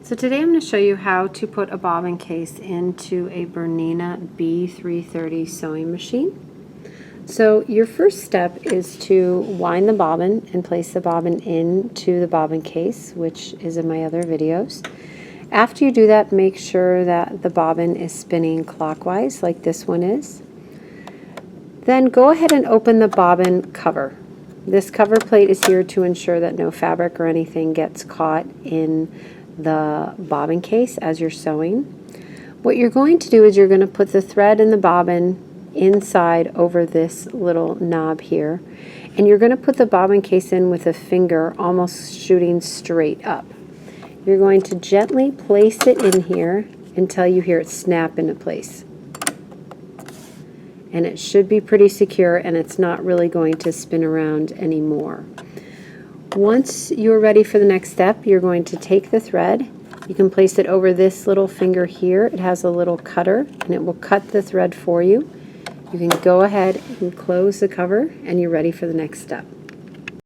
So today I'm going to show you how to put a bobbin case into a Bernina B330 sewing machine. So your first step is to wind the bobbin and place the bobbin into the bobbin case, which is in my other videos. After you do that, make sure that the bobbin is spinning clockwise like this one is. Then go ahead and open the bobbin cover. This cover plate is here to ensure that no fabric or anything gets caught in the bobbin case as you're sewing. What you're going to do is you're going to put the thread in the bobbin inside over this little knob here, and you're going to put the bobbin case in with a finger almost shooting straight up. You're going to gently place it in here until you hear it snap into place. And it should be pretty secure, and it's not really going to spin around anymore. Once you're ready for the next step, you're going to take the thread. You can place it over this little finger here. It has a little cutter, and it will cut the thread for you. You can go ahead and close the cover, and you're ready for the next step.